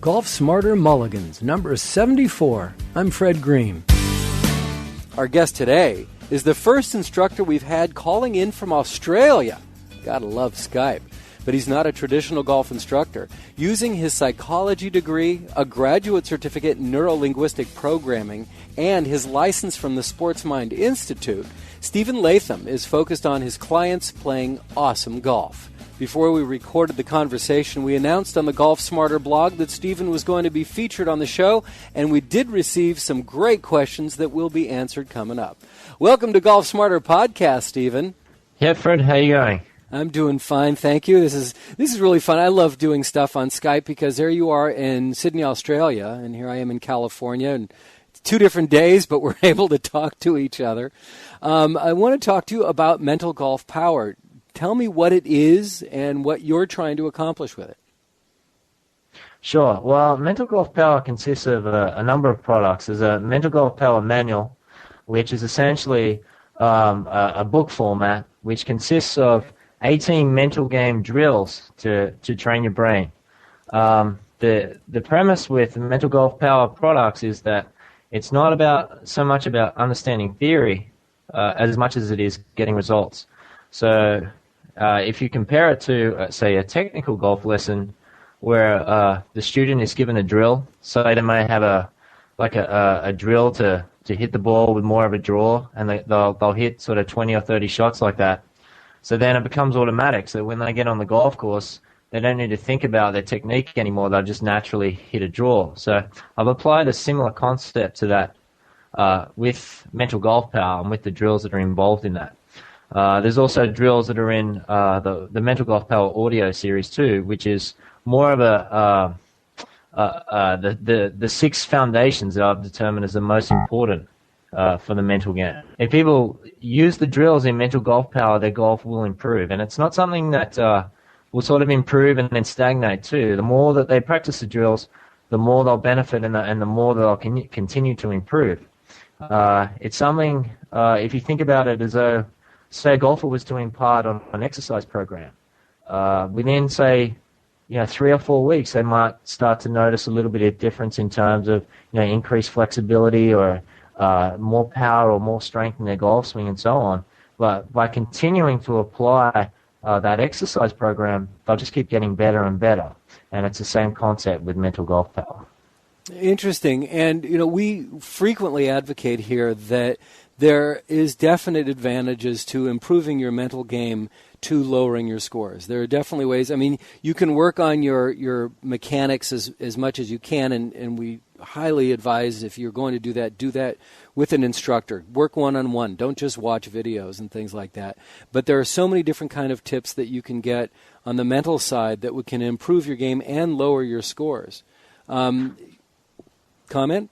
Golf Smarter Mulligans, number 74. I'm Fred Green. Our guest today is the first instructor we've had calling in from Australia. Gotta love Skype. But he's not a traditional golf instructor. Using his psychology degree, a graduate certificate in Neuro Linguistic Programming, and his license from the Sportsmind Institute, Stephen Latham is focused on his clients playing awesome golf. Before we recorded the conversation, we announced on the Golf Smarter blog that Stephen was going to be featured on the show, and we did receive some great questions that will be answered coming up. Welcome to Golf Smarter Podcast, Stephen. Yeah, Fred, how you going? I'm doing fine, thank you. This is really fun. I love doing stuff on Skype because there you are in Sydney, Australia, and here I am in California, and it's 2 different days, but we're able to talk to each other. I want to talk to you about mental golf power. Tell me what it is and what you're trying to accomplish with it. Sure. Well, Mental Golf Power consists of a number of products. There's a Mental Golf Power manual, which is essentially a book format, which consists of 18 mental game drills to train your brain. The premise with Mental Golf Power products is that it's not so much about understanding theory as much as it is getting results. So if you compare it to, say, a technical golf lesson where the student is given a drill, so they may have a drill to hit the ball with more of a draw, and they'll hit sort of 20 or 30 shots like that. So then it becomes automatic. So when they get on the golf course, they don't need to think about their technique anymore. They'll just naturally hit a draw. So I've applied a similar concept to that with Mental Golf Power and with the drills that are involved in that. There's also drills that are in the Mental Golf Power audio series too, which is more of the 6 foundations that I've determined as the most important for the mental game. If people use the drills in Mental Golf Power, their golf will improve, and it's not something that will sort of improve and then stagnate too. The more that they practice the drills, the more they'll benefit, and the more they'll continue to improve. It's something, if you think about it as though, say, a golfer was to impart on an exercise program. Within, say, 3 or 4 weeks, they might start to notice a little bit of difference in terms of, increased flexibility or more power or more strength in their golf swing and so on. But by continuing to apply that exercise program, they'll just keep getting better and better. And it's the same concept with Mental Golf Power. Interesting. And, we frequently advocate here that there is definite advantages to improving your mental game to lowering your scores. There are definitely ways. I mean, you can work on your mechanics as much as you can, and we highly advise, if you're going to do that with an instructor. Work one-on-one. Don't just watch videos and things like that. But there are so many different kind of tips that you can get on the mental side that can improve your game and lower your scores. Comment?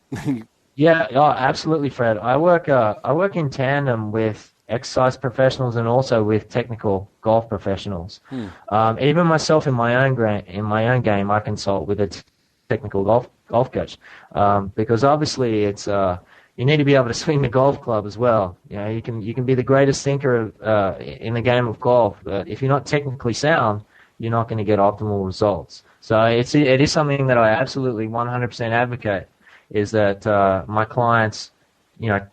Yeah, absolutely, Fred. I work in tandem with exercise professionals and also with technical golf professionals. Even myself in my own game, I consult with a technical golf coach because obviously it's you need to be able to swing the golf club as well. You can be the greatest thinker in the game of golf, but if you're not technically sound, you're not going to get optimal results. So it is something that I absolutely 100% advocate. Is that my clients,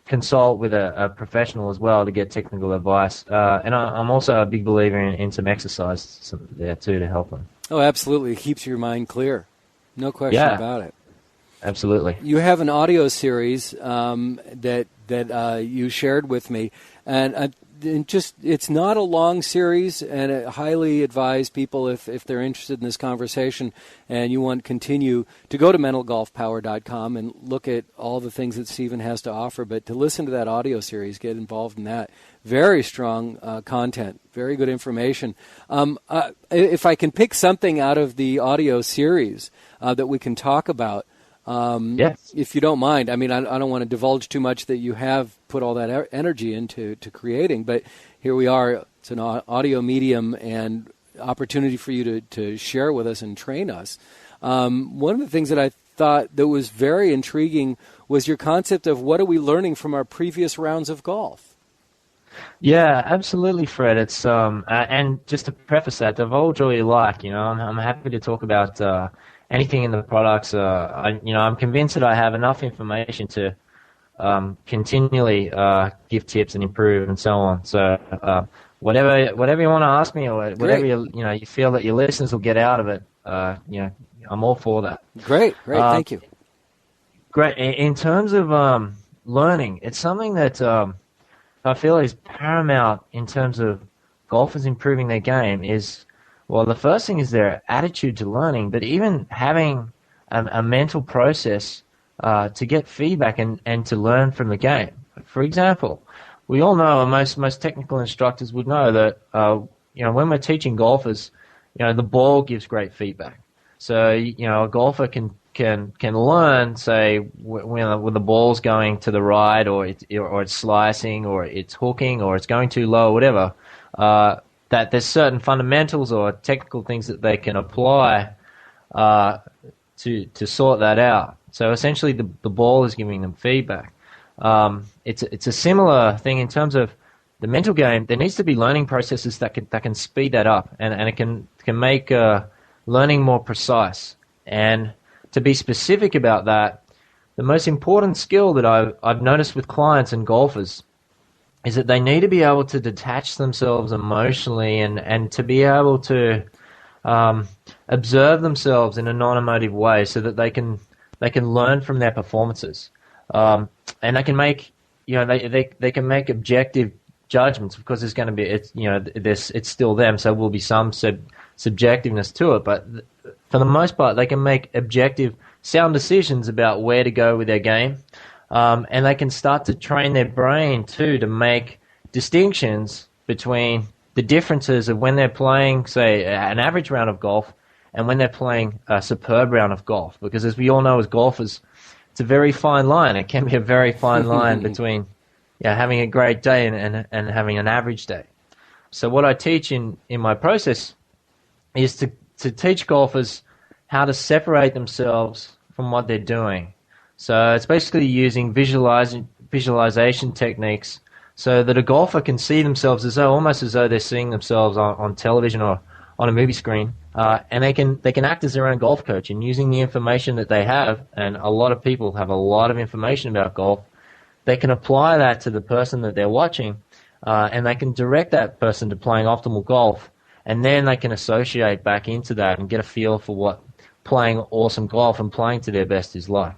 consult with a professional as well to get technical advice. And I'm also a big believer in some exercise there too to help them. Oh, absolutely. It keeps your mind clear. No question about it. Absolutely. You have an audio series that you shared with me, and it's not a long series, and I highly advise people if they're interested in this conversation and you want to continue to go to mentalgolfpower.com and look at all the things that Stephen has to offer, but to listen to that audio series, get involved in that. Very strong content, very good information. If I can pick something out of the audio series that we can talk about, yes. If you don't mind. I mean, I don't want to divulge too much that you have put all that energy into creating, but here we are. It's an audio medium and opportunity for you to share with us and train us. One of the things that I thought that was very intriguing was your concept of what are we learning from our previous rounds of golf? Yeah, absolutely, Fred. It's and just to preface that, divulge all you like. I'm happy to talk about anything in the products. I'm convinced that I have enough information to continually give tips and improve and so on. So whatever you want to ask me, or whatever you feel that your listeners will get out of it, I'm all for that. Great, thank you. Great. In terms of learning, it's something that I feel is paramount in terms of golfers improving their game. Well, the first thing is their attitude to learning, but even having a mental process to get feedback and to learn from the game. For example, we all know, most technical instructors would know that when we're teaching golfers, the ball gives great feedback. So a golfer can learn, say, when the ball's going to the right, or it's slicing, or it's hooking, or it's going too low, or whatever. That there's certain fundamentals or technical things that they can apply to sort that out. So essentially, the ball is giving them feedback. It's a similar thing in terms of the mental game. There needs to be learning processes that can speed that up, and it can make learning more precise. And to be specific about that, the most important skill that I've noticed with clients and golfers is that they need to be able to detach themselves emotionally and to be able to observe themselves in a non-emotive way, so that they can learn from their performances, and they can make they can make objective judgments, because there's going to be it's still them, so there will be some subjectiveness to it, but for the most part they can make objective, sound decisions about where to go with their game. And they can start to train their brain too to make distinctions between the differences of when they're playing, say, an average round of golf and when they're playing a superb round of golf. Because as we all know as golfers, it's a very fine line. It can be a very fine line between having a great day and having an average day. So what I teach in my process is to teach golfers how to separate themselves from what they're doing. So it's basically using visualization techniques so that a golfer can see themselves almost as though they're seeing themselves on television or on a movie screen, and they can act as their own golf coach, and using the information that they have, and a lot of people have a lot of information about golf, they can apply that to the person that they're watching, and they can direct that person to playing optimal golf, and then they can associate back into that and get a feel for what playing awesome golf and playing to their best is like.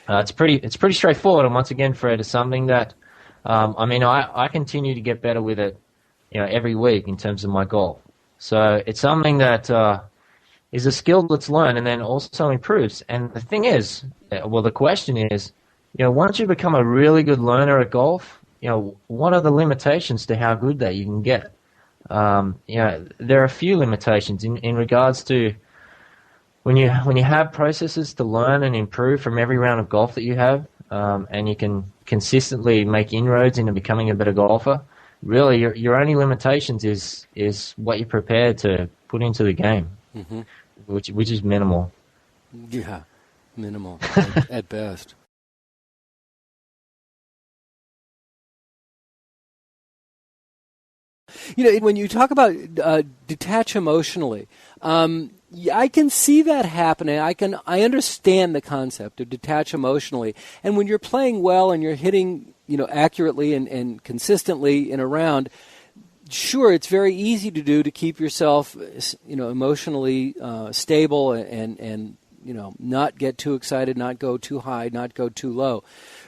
It's pretty straightforward, and once again, Fred, it's something that I continue to get better with it, every week in terms of my golf. So it's something that is a skill that's learned and then also improves. And the thing is, the question is, once you become a really good learner at golf, what are the limitations to how good that you can get? There are a few limitations in regards to when you have processes to learn and improve from every round of golf that you have, and you can consistently make inroads into becoming a better golfer. Really, your only limitations is what you're prepared to put into the game, which is minimal. Yeah, minimal at best. When you talk about detach emotionally, I can see that happening. I understand the concept of detach emotionally. And when you're playing well and you're hitting, accurately and consistently in a round, sure, it's very easy to do to keep yourself, emotionally stable and not get too excited, not go too high, not go too low.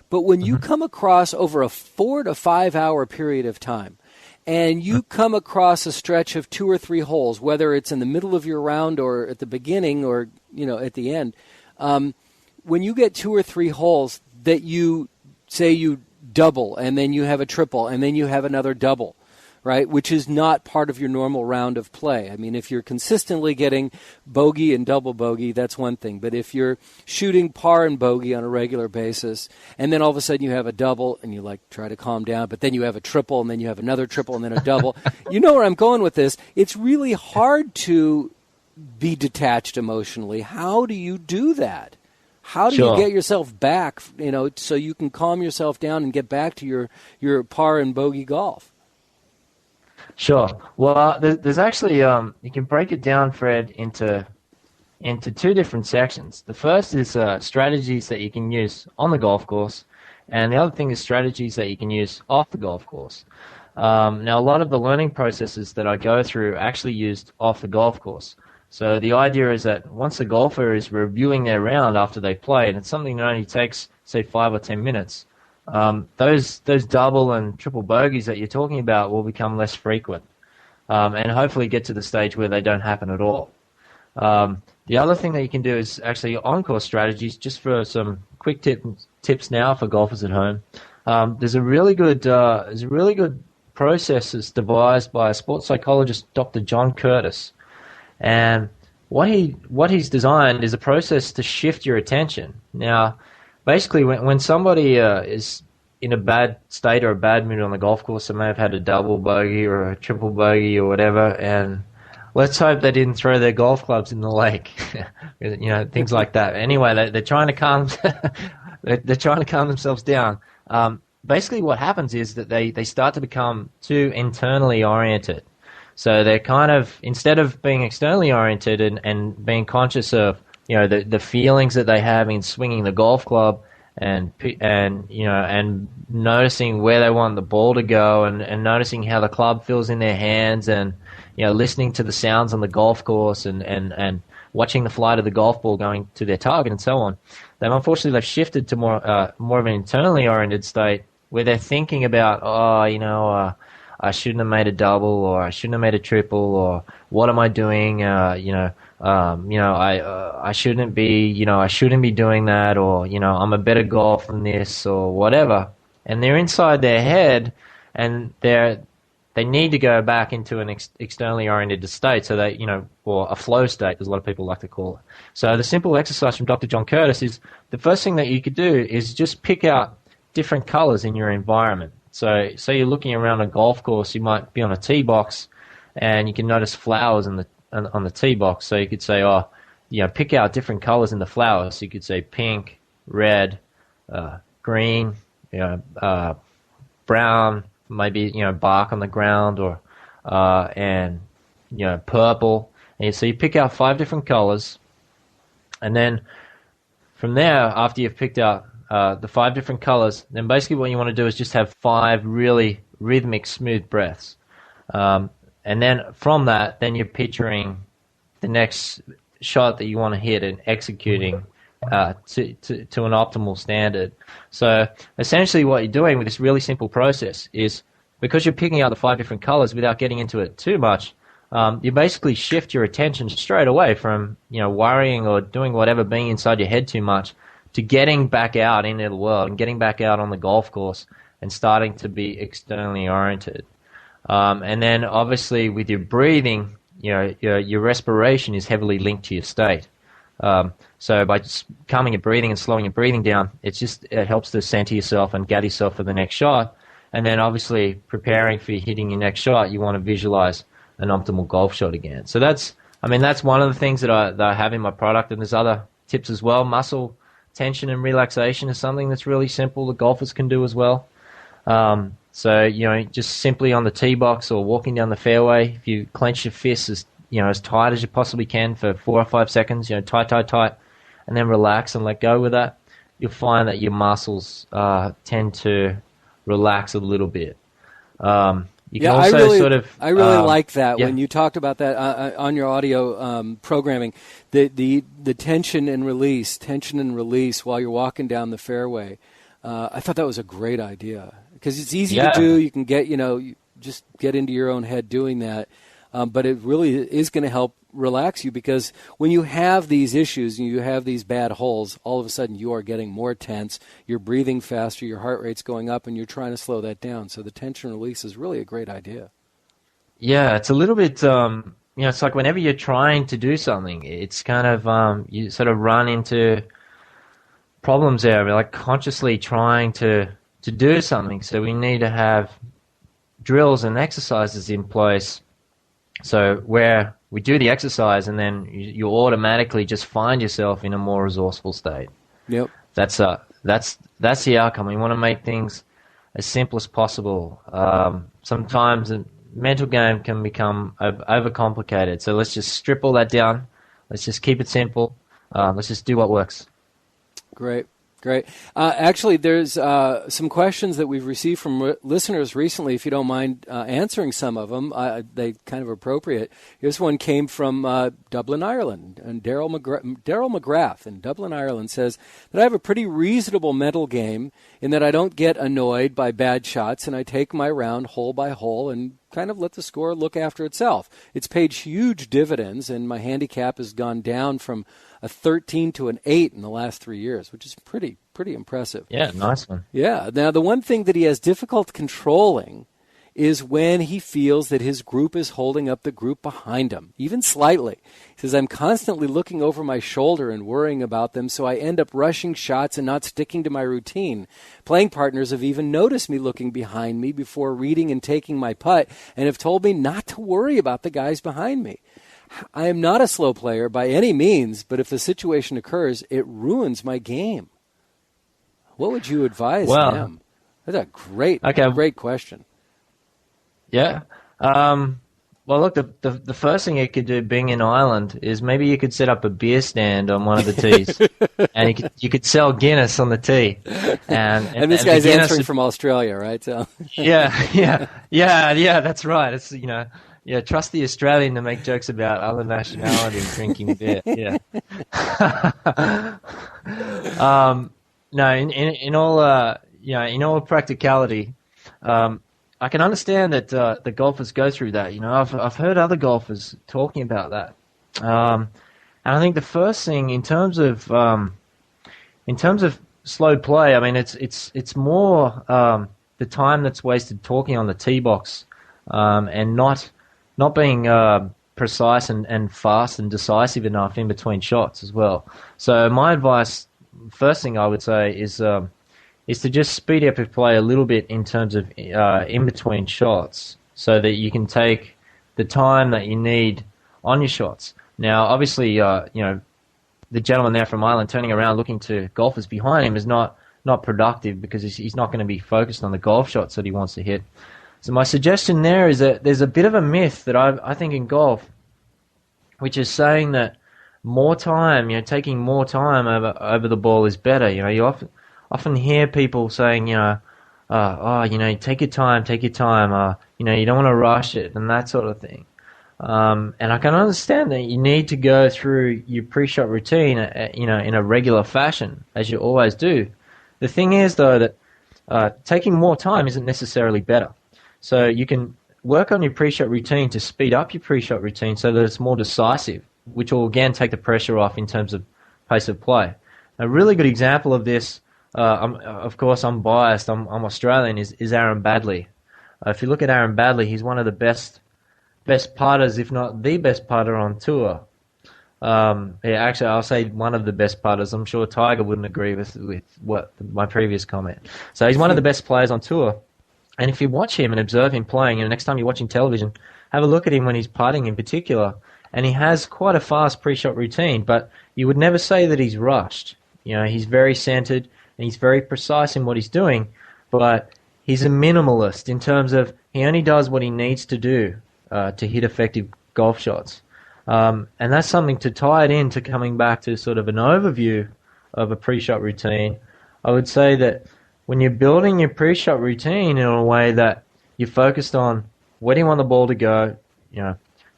But when you come across over a 4 to 5 hour period of time, and you come across a stretch of 2 or 3 holes, whether it's in the middle of your round or at the beginning or, at the end, when you get 2 or 3 holes that you say you double, and then you have a triple, and then you have another double, right, which is not part of your normal round of play. I mean, if you're consistently getting bogey and double bogey, that's one thing. But if you're shooting par and bogey on a regular basis, and then all of a sudden you have a double, and you try to calm down, but then you have a triple, and then you have another triple, and then a double. You know where I'm going with this. It's really hard to be detached emotionally. How do you do that? How do you get yourself back, so you can calm yourself down and get back to your par and bogey golf? Sure. Well, there's actually you can break it down, Fred, into into two different sections. The first is strategies that you can use on the golf course, and the other thing is strategies that you can use off the golf course. Now, a lot of the learning processes that I go through are actually used off the golf course. So the idea is that once a golfer is reviewing their round after they play, and it's something that only takes, say, 5 or 10 minutes, those double and triple bogeys that you're talking about will become less frequent, and hopefully get to the stage where they don't happen at all. The other thing that you can do is actually on-course strategies, just for some quick tips now for golfers at home. There's a really good process that's devised by a sports psychologist, Dr. John Curtis. And what he's designed is a process to shift your attention. Now, basically, when somebody is in a bad state or a bad mood on the golf course, they may have had a double bogey or a triple bogey or whatever, and let's hope they didn't throw their golf clubs in the lake, things like that. Anyway, they're trying to calm they're trying to calm themselves down. Basically, what happens is that they start to become too internally oriented. So they're kind of, instead of being externally oriented and being conscious of the feelings that they have in swinging the golf club and noticing where they want the ball to go and noticing how the club feels in their hands and listening to the sounds on the golf course and watching the flight of the golf ball going to their target and so on. They've shifted to more of an internally oriented state where they're thinking about, I shouldn't have made a double, or I shouldn't have made a triple, or what am I doing? I shouldn't be doing that, or I'm a better golfer than this, or whatever. And they're inside their head, and they need to go back into an externally oriented state, so they, or a flow state, as a lot of people like to call it. So the simple exercise from Dr. John Curtis is the first thing that you could do is just pick out different colors in your environment. So say you're looking around a golf course, you might be on a tee box, and you can notice flowers on the tee box. So you could say, pick out different colors in the flowers. So you could say pink, red, green, brown, maybe bark on the ground, or and purple. And so you pick out 5 different colors, and then from there, after you've picked out the 5 different colors, then basically what you want to do is just have 5 really rhythmic, smooth breaths. And then from that, then you're picturing the next shot that you want to hit and executing to an optimal standard. So essentially what you're doing with this really simple process is, because you're picking out the 5 different colors without getting into it too much, you basically shift your attention straight away from worrying or doing whatever, being inside your head too much, to getting back out into the world and getting back out on the golf course and starting to be externally oriented. And then obviously with your breathing, your respiration is heavily linked to your state. So by just calming your breathing and slowing your breathing down, it helps to center yourself and gather yourself for the next shot. And then obviously preparing for hitting your next shot, you want to visualize an optimal golf shot again. So that's one of the things that I have in my product, and there's other tips as well. Muscle tension and relaxation is something that's really simple that golfers can do as well. So just simply on the tee box or walking down the fairway, if you clench your fists as tight as you possibly can for 4 or 5 seconds, tight, and then relax and let go with that, you'll find that your muscles tend to relax a little bit. You can also I really like that when you talked about that on your audio programming, the tension and release while you're walking down the fairway. I thought that was a great idea because it's easy to do. You can get you just get into your own head doing that, but it really is going to help relax you, because when you have these issues and you have these bad holes, all of a sudden you are getting more tense, you're breathing faster, your heart rate's going up, and you're trying to slow that down. So the tension release is really a great idea. Yeah, it's a little bit, it's like whenever you're trying to do something, it's kind of, you sort of run into problems there, like consciously trying to do something. So we need to have drills and exercises in place, so where we do the exercise and then you automatically just find yourself in a more resourceful state. Yep. That's the outcome. We want to make things as simple as possible. Sometimes a mental game can become overcomplicated, so let's just strip all that down. Let's just keep it simple. Let's just do what works. Great. Actually, there's some questions that we've received from listeners recently, if you don't mind answering some of them. They kind of appropriate. Here's one came from Dublin, Ireland. And Daryl McGrath in Dublin, Ireland says that I have a pretty reasonable mental game in that I don't get annoyed by bad shots and I take my round hole by hole and kind of let the score look after itself. It's paid huge dividends, and my handicap has gone down from a 13 to an 8 in the last 3 years, which is pretty impressive. Yeah, nice one. Yeah. Now, the one thing that he has difficult controlling is when he feels that his group is holding up the group behind him, even slightly. He says, I'm constantly looking over my shoulder and worrying about them, so I end up rushing shots and not sticking to my routine. Playing partners have even noticed me looking behind me before reading and taking my putt and have told me not to worry about the guys behind me. I am not a slow player by any means, but if the situation occurs, it ruins my game. What would you advise him? That's a great question. Yeah. Well, look, the first thing you could do, being in Ireland, is maybe you could set up a beer stand on one of the tees, and you could sell Guinness on the tee. And this guy's answering from Australia, right? So. Yeah. That's right. It's trust the Australian to make jokes about other nationalities drinking beer. Yeah. No, in all practicality, I can understand that the golfers go through that. I've heard other golfers talking about that, and I think the first thing in terms of slow play, I mean it's more the time that's wasted talking on the tee box, and not being precise and fast and decisive enough in between shots as well. So my advice, first thing I would say, is to just speed up your play a little bit in terms of in between shots, so that you can take the time that you need on your shots. Now, obviously, the gentleman there from Ireland turning around looking to golfers behind him is not productive, because he's not going to be focused on the golf shots that he wants to hit. So my suggestion there is that there's a bit of a myth that I think in golf, which is saying that more time, taking more time over the ball is better. You often hear people saying, take your time, you don't want to rush it, and that sort of thing. And I can understand that you need to go through your pre-shot routine, in a regular fashion, as you always do. The thing is, though, that taking more time isn't necessarily better. So you can work on your pre-shot routine to speed up your pre-shot routine so that it's more decisive, which will again take the pressure off in terms of pace of play. A really good example of this, of course I'm biased, I'm Australian, is Aaron Baddeley. If you look at Aaron Baddeley, he's one of the best putters, if not the best putter on tour. Actually, I'll say one of the best putters. I'm sure Tiger wouldn't agree with my previous comment. So he's one of the best players on tour. And if you watch him and observe him playing, next time you're watching television, have a look at him when he's putting in particular. And he has quite a fast pre-shot routine, but you would never say that he's rushed. He's very centered and he's very precise in what he's doing, but he's a minimalist in terms of he only does what he needs to do to hit effective golf shots. And that's something to tie it into coming back to sort of an overview of a pre-shot routine. I would say that when you're building your pre-shot routine in a way that you're focused on where do you want the ball to go,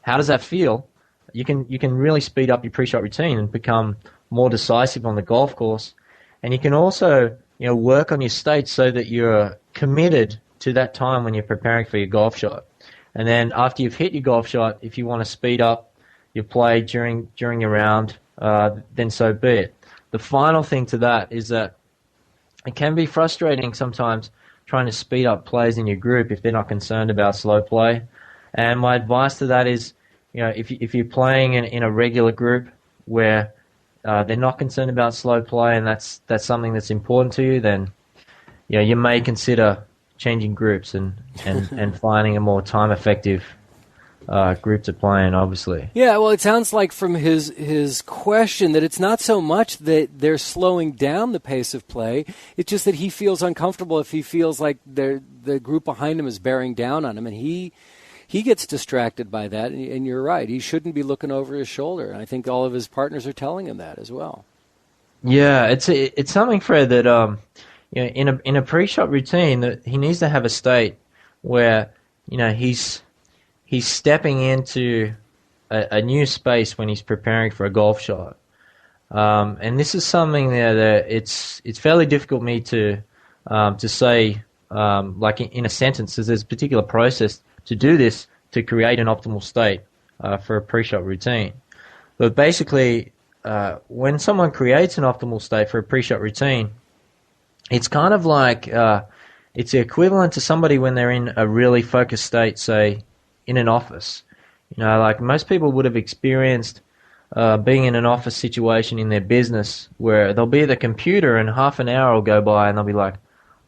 how does that feel, you can really speed up your pre-shot routine and become more decisive on the golf course. And you can also work on your state so that you're committed to that time when you're preparing for your golf shot. And then after you've hit your golf shot, if you want to speed up your play during your round, then so be it. The final thing to that is that it can be frustrating sometimes trying to speed up plays in your group if they're not concerned about slow play. And my advice to that is, if you're playing in a regular group where they're not concerned about slow play and that's something that's important to you, then you may consider changing groups and finding a more time-effective group to play in, obviously. Yeah, well, it sounds like from his question that it's not so much that they're slowing down the pace of play, it's just that he feels uncomfortable if he feels like the group behind him is bearing down on him, and he he gets distracted by that, and you're right. He shouldn't be looking over his shoulder. And I think all of his partners are telling him that as well. Yeah, it's something, Fred, that in a pre-shot routine, that he needs to have a state where he's stepping into a new space when he's preparing for a golf shot. And this is something that it's fairly difficult for me to say, like in a sentence. There's a particular process to do this to create an optimal state for a pre-shot routine. But basically, when someone creates an optimal state for a pre-shot routine, it's kind of like it's equivalent to somebody when they're in a really focused state, say, in an office. Like most people would have experienced being in an office situation in their business where they'll be at the computer and half an hour will go by and they'll be like,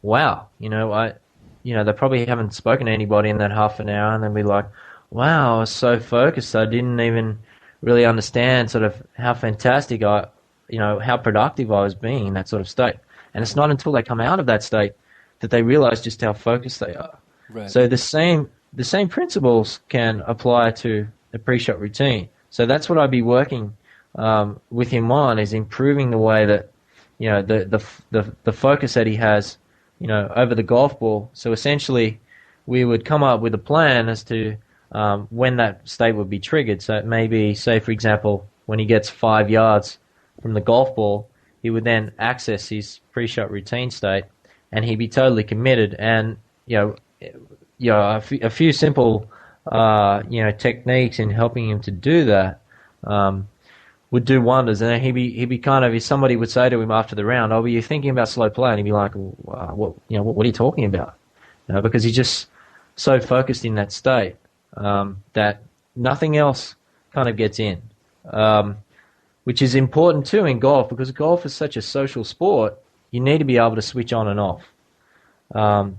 wow, they probably haven't spoken to anybody in that half an hour, and they'll be like, wow, I was so focused, I didn't even really understand sort of how fantastic how productive I was being in that sort of state. And it's not until they come out of that state that they realize just how focused they are. Right. So the same principles can apply to the pre-shot routine. So that's what I'd be working with him on, is improving the way that the focus that he has over the golf ball. So essentially, we would come up with a plan as to when that state would be triggered. So it may be, say, for example, when he gets 5 yards from the golf ball, he would then access his pre-shot routine state, and he'd be totally committed. And a few simple techniques in helping him to do that would do wonders. And then he'd be kind of, if somebody would say to him after the round, "Oh, were you thinking about slow play?" And he'd be like, "What are you talking about?" Because he's just so focused in that state that nothing else kind of gets in, which is important too in golf, because golf is such a social sport. You need to be able to switch on and off.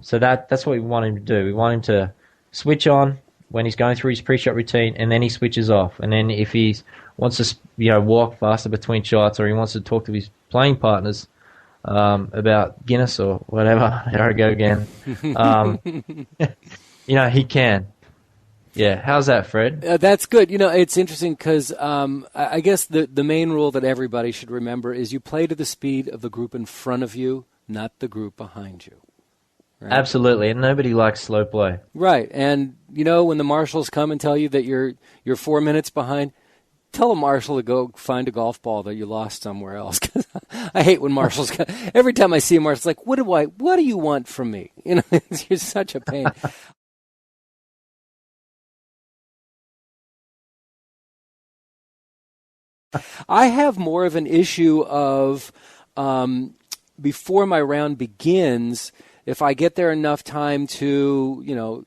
So that's what we want him to do. We want him to switch on when he's going through his pre-shot routine, and then he switches off. And then if he wants to walk faster between shots, or he wants to talk to his playing partners about Guinness or whatever, there I go again, he can. Yeah, how's that, Fred? That's good. It's interesting because I guess the main rule that everybody should remember is you play to the speed of the group in front of you, not the group behind you. Right? Absolutely, and nobody likes slow play. Right, and when the marshals come and tell you that you're 4 minutes behind, tell a marshal to go find a golf ball that you lost somewhere else. Cause I hate when marshals come. Every time I see a marshal, it's like, what do you want from me? You're such a pain. I have more of an issue of before my round begins, if I get there enough time to,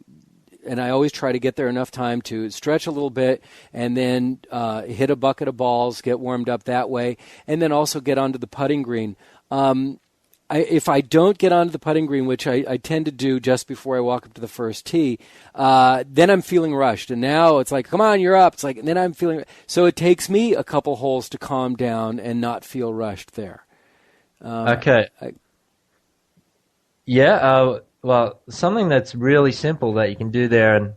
and I always try to get there enough time to stretch a little bit and then hit a bucket of balls, get warmed up that way, and then also get onto the putting green. If I don't get onto the putting green, which I tend to do just before I walk up to the first tee, then I'm feeling rushed. And now it's like, come on, you're up. It's like, and then I'm feeling. So it takes me a couple holes to calm down and not feel rushed there. Okay. Well, something that's really simple that you can do there, and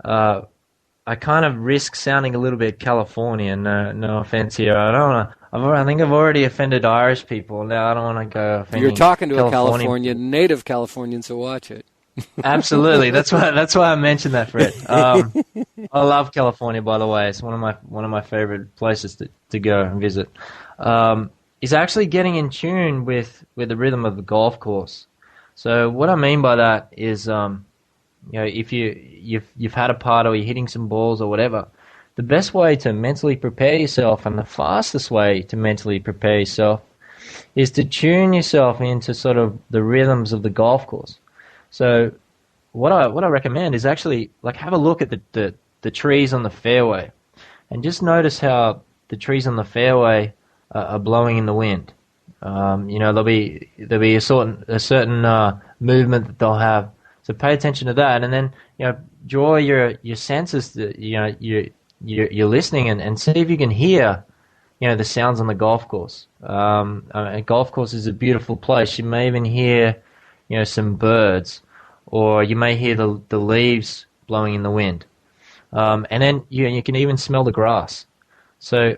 I kind of risk sounding a little bit Californian. No offense here. I don't want to. I think I've already offended Irish people. Now I don't want to go offending. You're talking to a Californian, native Californian, so watch it. Absolutely. That's why I mentioned that, Fred. I love California, by the way. It's one of my favorite places to go and visit. Is actually getting in tune with the rhythm of the golf course. So what I mean by that is, if you've had a putt or you're hitting some balls or whatever, the best way to mentally prepare yourself, and the fastest way to mentally prepare yourself, is to tune yourself into sort of the rhythms of the golf course. So what I recommend is actually have a look at the trees on the fairway, and just notice how the trees on the fairway are blowing in the wind. There'll be a certain movement that they'll have. So pay attention to that, and then draw your senses to you're listening and see if you can hear the sounds on the golf course. A golf course is a beautiful place. You may even hear some birds, or you may hear the leaves blowing in the wind. And then you can even smell the grass. So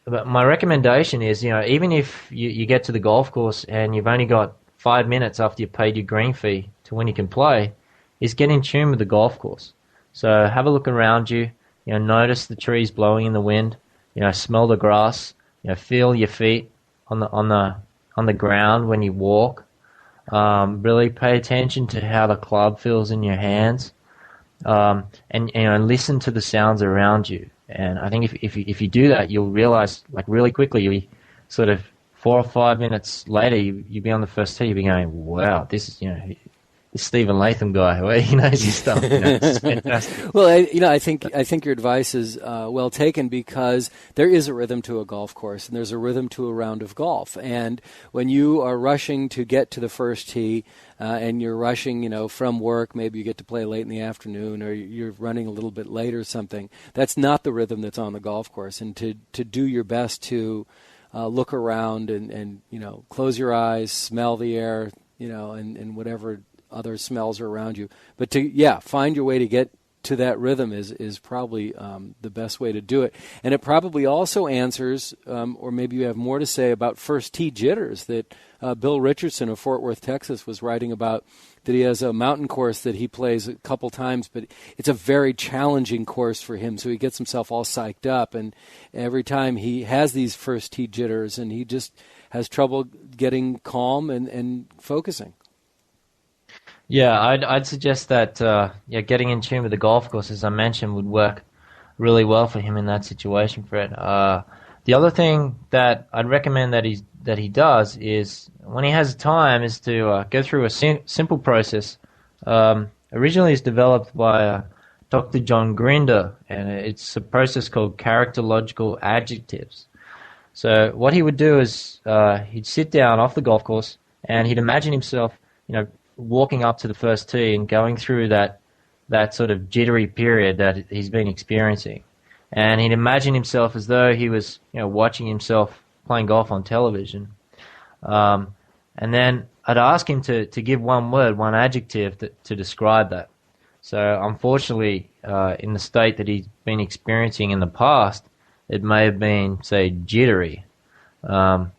but my recommendation is, even if you get to the golf course and you've only got 5 minutes after you've paid your green fee to when you can play, is get in tune with the golf course. So have a look around you, notice the trees blowing in the wind, smell the grass, feel your feet on the ground when you walk. Really pay attention to how the club feels in your hands, and listen to the sounds around you. And I think if you do that, you'll realize, like, really quickly, you'll be sort of 4 or 5 minutes later, you'll be on the first tee, you'll be going, wow, this is, this Stephen Latham guy, where he knows his stuff. It's fantastic. Well, I think your advice is well taken, because there is a rhythm to a golf course, and there's a rhythm to a round of golf. And when you are rushing to get to the first tee, and you're rushing, from work, maybe you get to play late in the afternoon, or you're running a little bit late or something, that's not the rhythm that's on the golf course. And to do your best to look around and close your eyes, smell the air, and whatever other smells are around you. But find your way to get to that rhythm is probably the best way to do it. And it probably also answers, or maybe you have more to say about first tee jitters that Bill Richardson of Fort Worth, Texas, was writing about, that he has a mountain course that he plays a couple times, but it's a very challenging course for him, so he gets himself all psyched up, and every time he has these first tee jitters, and he just has trouble getting calm and focusing. Yeah, I'd suggest that getting in tune with the golf course, as I mentioned, would work really well for him in that situation, Fred. The other thing that I'd recommend that he does is, when he has time, is to go through a simple process. Originally, it's developed by Dr. John Grinder, and it's a process called characterological adjectives. So what he would do is he'd sit down off the golf course, and he'd imagine himself, walking up to the first tee and going through that sort of jittery period that he's been experiencing. And he'd imagine himself as though he was, watching himself playing golf on television. And then I'd ask him to give one word, one adjective to describe that. So unfortunately, in the state that he's been experiencing in the past, it may have been, say, jittery. So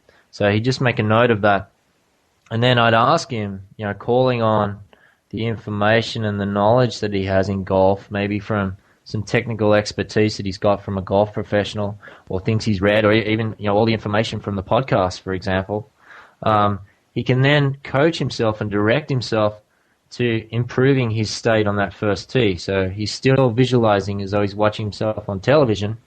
he'd just make a note of that. And then I'd ask him, calling on the information and the knowledge that he has in golf, maybe from some technical expertise that he's got from a golf professional, or things he's read, or even all the information from the podcast, for example. He can then coach himself and direct himself to improving his state on that first tee. So he's still visualizing as though he's watching himself on television,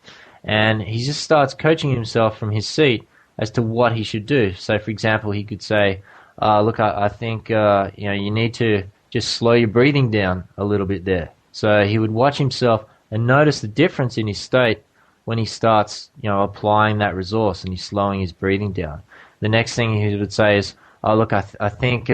and he just starts coaching himself from his seat as to what he should do. So, for example, he could say, look, I think you need to just slow your breathing down a little bit there. So he would watch himself and notice the difference in his state when he starts, applying that resource and he's slowing his breathing down. The next thing he would say is, look, I think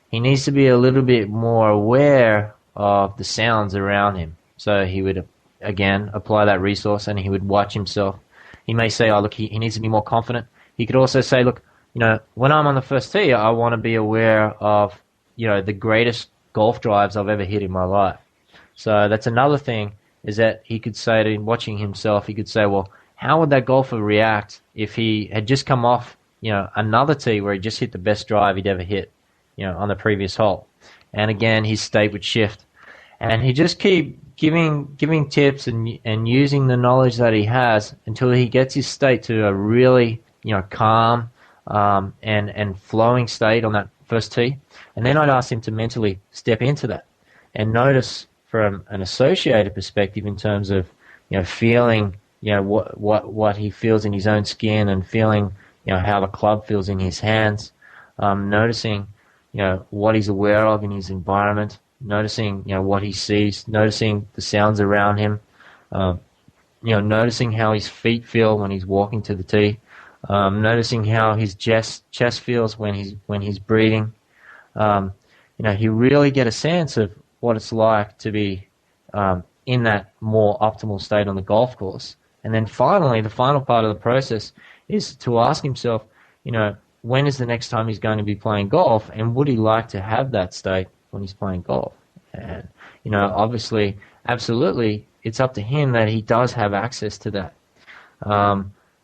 he needs to be a little bit more aware of the sounds around him. So he would, again, apply that resource, and he would watch himself. He may say, look, he needs to be more confident. He could also say, look, when I'm on the first tee, I want to be aware of, the greatest golf drives I've ever hit in my life. So that's another thing, is that he could say, to watching himself, he could say, well, how would that golfer react if he had just come off, another tee where he just hit the best drive he'd ever hit, on the previous hole? And again, his state would shift. And he just keep giving tips and using the knowledge that he has until he gets his state to a really, calm, and flowing state on that first tee. And then I'd ask him to mentally step into that and notice from an associated perspective, in terms of, feeling, what he feels in his own skin, and feeling, how the club feels in his hands, noticing, what he's aware of in his environment, noticing, what he sees, noticing the sounds around him, noticing how his feet feel when he's walking to the tee, noticing how his chest feels when he's breathing. He really get a sense of what it's like to be in that more optimal state on the golf course. And then finally, the final part of the process is to ask himself, when is the next time he's going to be playing golf, and would he like to have that state when he's playing golf? And, obviously, absolutely, it's up to him that he does have access to that.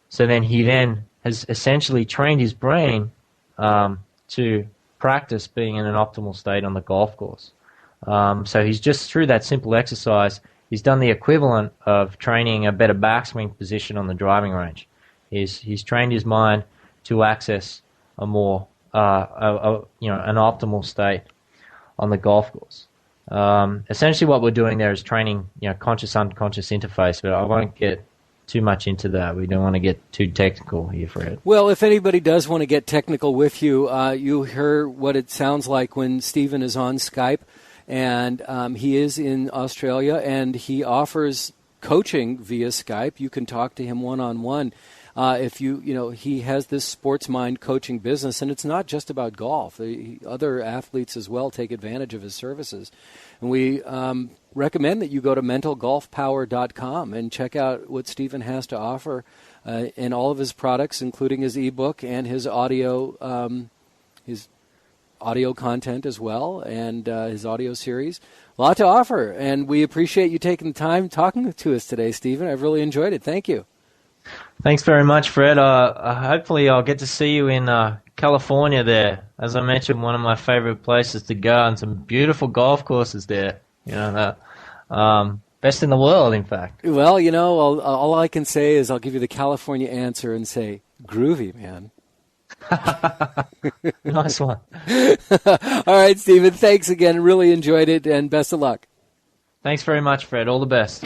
So then he then has essentially trained his brain to practice being in an optimal state on the golf course. So he's just, through that simple exercise, he's done the equivalent of training a better backswing position on the driving range. He's trained his mind to access a more, an optimal state on the golf course. Essentially what we're doing there is training, conscious-unconscious interface, but I won't get too much into that. We don't want to get too technical here, Fred. Well, if anybody does want to get technical with you, you hear what it sounds like when Stephen is on Skype, and he is in Australia, and he offers coaching via Skype. You can talk to him one-on-one. If he has this Sportsmind coaching business, and it's not just about golf. Other athletes as well take advantage of his services. And we recommend that you go to mentalgolfpower.com and check out what Stephen has to offer in all of his products, including his ebook and his audio content as well, and his audio series. A lot to offer, and we appreciate you taking the time talking to us today, Stephen. I've really enjoyed it. Thank you. Thanks very much, Fred. Hopefully I'll get to see you in California there. As I mentioned, one of my favorite places to go, and some beautiful golf courses there. Best in the world, in fact. Well, all I can say is I'll give you the California answer and say, groovy, man. Nice one. All right, Stephen, thanks again. Really enjoyed it, and best of luck. Thanks very much, Fred. All the best.